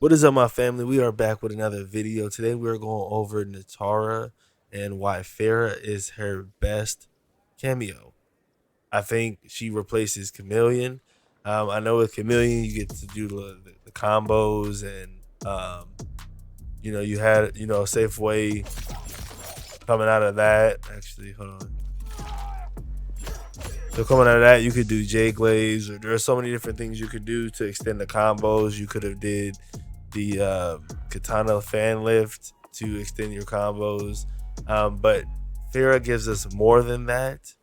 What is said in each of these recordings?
What is up, my family? We are back with another video. Today we are going over Nitara and why Farah is her best cameo. I think she replaces Chameleon. I know with Chameleon you get to do the combos and you had a safe way coming out of that. Actually, hold on. So coming out of that, you could do J Glaze, or there are so many different things you could do to extend the combos. You could have did the katana fan lift to extend your combos, but Farah gives us more than that,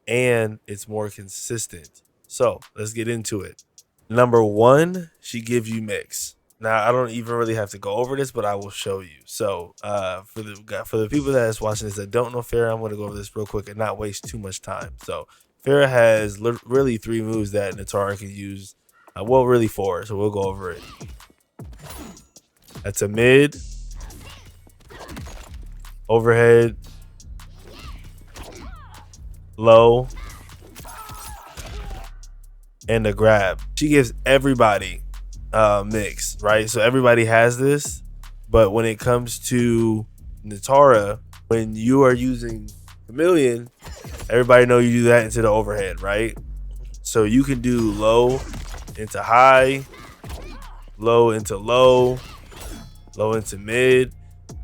and it's more consistent. So let's get into it. Number one, she gives you mix. Now I don't even really have to go over this, but I will show you. So for the people that is watching this that don't know Farah, I'm going to go over this real quick and not waste too much time. So Farah has really three moves that Nitara can use. Well, really four. So we'll go over it. That's a mid, overhead, low, and a grab. She gives everybody mix, right? So everybody has this, but when it comes to Nitara, when you are using Chameleon, everybody know you do that into the overhead, right? So you can do low into high, low into low, low into mid.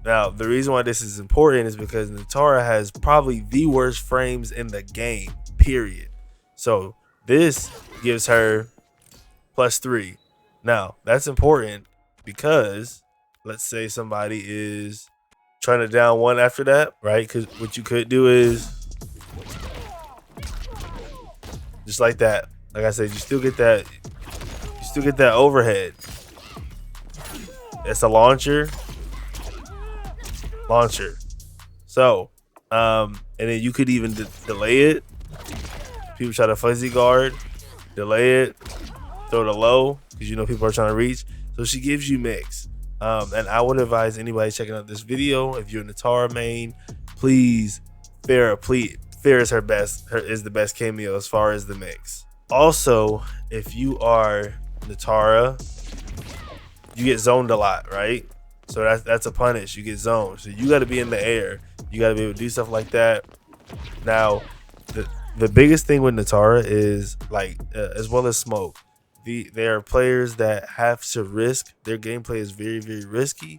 Now, the reason why this is important is because Nitara has probably the worst frames in the game, period. So this gives her +3. Now, that's important because let's say somebody is trying to down one after that, right? Because what you could do is just like that. Like I said, you still get that overhead. It's a launcher. So and then you could even delay it. People try to fuzzy guard, delay it, throw the low because people are trying to reach. So she gives you mix. And I would advise anybody checking out this video, if you're in the Nitara main, please, Farah is the best cameo as far as the mix. Also, if you are Nitara, you get zoned a lot, right? So that's a punish. You get zoned. So you got to be in the air. You got to be able to do stuff like that. Now, the biggest thing with Nitara is as well as Smoke, there are players that have to risk. Their gameplay is very, very risky,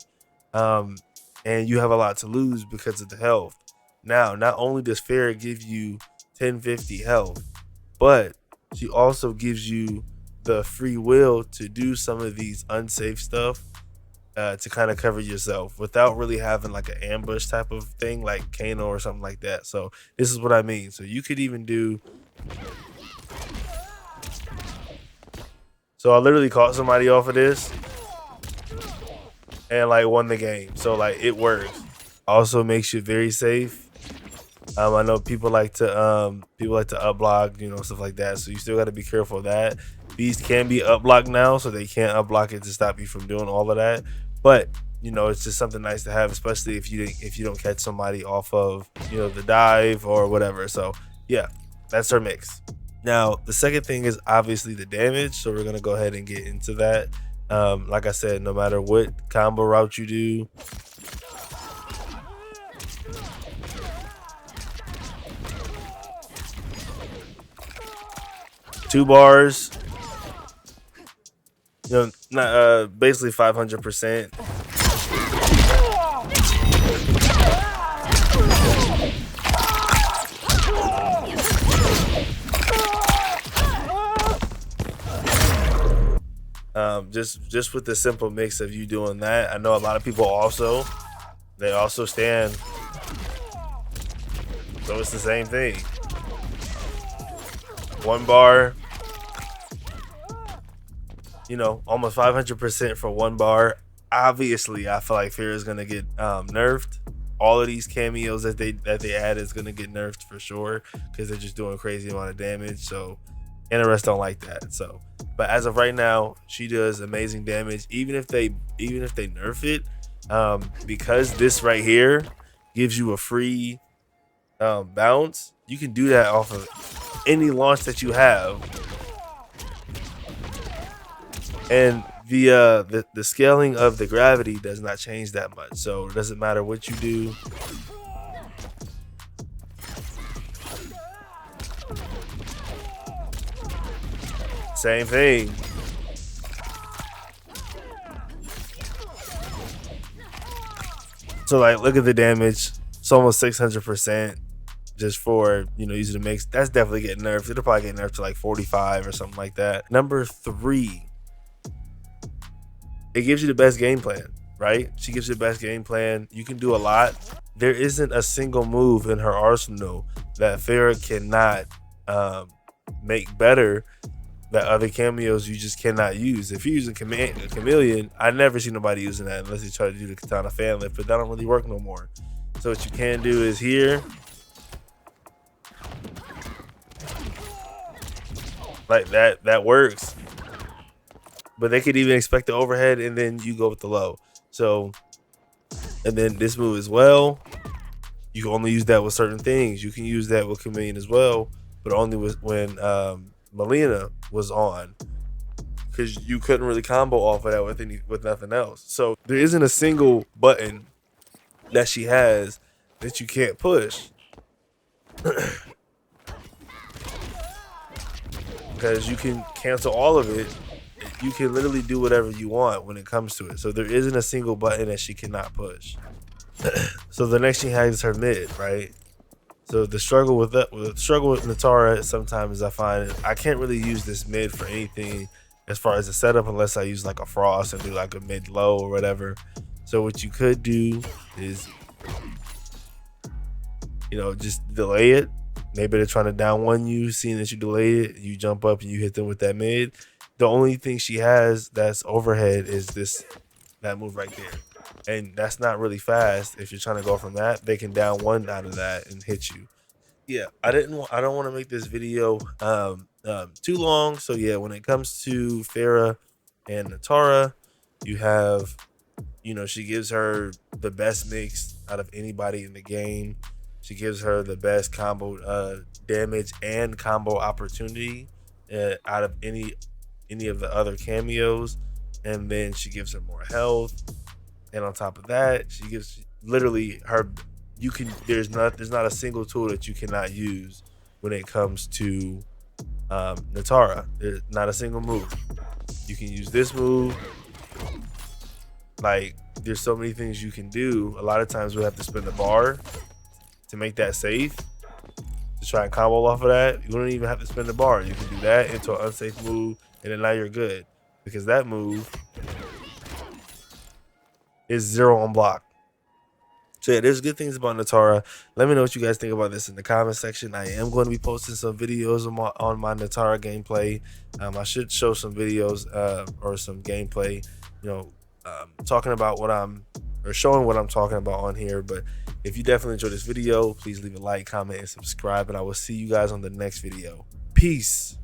and you have a lot to lose because of the health. Now, not only does Farah give you 1050 health, but she also gives you the free will to do some of these unsafe stuff to kind of cover yourself without really having like an ambush type of thing like Kano or something like that. So this is what I mean. So you could even do. So I literally caught somebody off of this and won the game. So it works. Also makes you very safe. I know people like to up block, stuff like that. So you still got to be careful of that. These can be up blocked now, so they can't up block it to stop you from doing all of that. But it's just something nice to have, especially if you don't catch somebody off of the dive or whatever. So yeah, that's her mix. Now the second thing is obviously the damage. So we're gonna go ahead and get into that. Like I said, no matter what combo route you do, two bars, not basically 500%. Just with the simple mix of you doing that. I know a lot of people they also stand, so it's the same thing. One bar, almost 500% for one bar. Obviously, I feel like Farah is gonna get nerfed. All of these cameos that they add is gonna get nerfed for sure because they're just doing crazy amount of damage. So, and the rest don't like that. So, but as of right now, she does amazing damage. Even if they nerf it, because this right here gives you a free bounce. You can do that off of any launch that you have. And the scaling of the gravity does not change that much, so it doesn't matter what you do. Same thing. So like, look at the damage. It's almost 600% just for, you know, using the mix. That's definitely getting nerfed. It'll probably get nerfed to like 45 or something like that. Number 3, it gives you the best game plan, right? She gives you the best game plan. You can do a lot. There isn't a single move in her arsenal that Farah cannot make better that other cameos you just cannot use. If you're using Chameleon, I never see nobody using that unless you try to do the Katana fan lift, but that don't really work no more. So what you can do is here, like that works. But they could even expect the overhead and then you go with the low. So, and then this move as well, you can only use that with certain things. You can use that with Chameleon as well, but only when Melina was on, because you couldn't really combo off of that with nothing else. So there isn't a single button that she has that you can't push, because you can cancel all of it. You can literally do whatever you want when it comes to it. So there isn't a single button that she cannot push. So the next she has is her mid, right? So the struggle with Nitara sometimes I find I can't really use this mid for anything as far as the setup unless I use like a frost and do like a mid low or whatever. So what you could do is, you know, just delay it. Maybe they're trying to down one you, seeing that you delay it, you jump up and you hit them with that mid. The only thing she has that's overhead is that move right there. And that's not really fast. If you're trying to go from that, they can down one out of that and hit you. Yeah, I don't want to make this video too long. So yeah, when it comes to Farah and Nitara, you have, you know, she gives her the best mix out of anybody in the game. She gives her the best combo damage and combo opportunity out of any of the other cameos. And then she gives her more health. And on top of that, she gives literally her, there's not a single tool that you cannot use when it comes to Nitara. There's not a single move. You can use this move. Like, there's so many things you can do. A lot of times we have to spend a bar to make that safe, to try and combo off of that. You don't even have to spend a bar. You can do that into an unsafe move, and then now you're good, because that move is 0 on block. So yeah, there's good things about Nitara. Let me know what you guys think about this in the comment section. I am going to be posting some videos on my Nitara gameplay. I should show some videos or some gameplay, you know, talking about showing what I'm talking about on here. But if you definitely enjoyed this video, please leave a like, comment, and subscribe, and I will see you guys on the next video. Peace.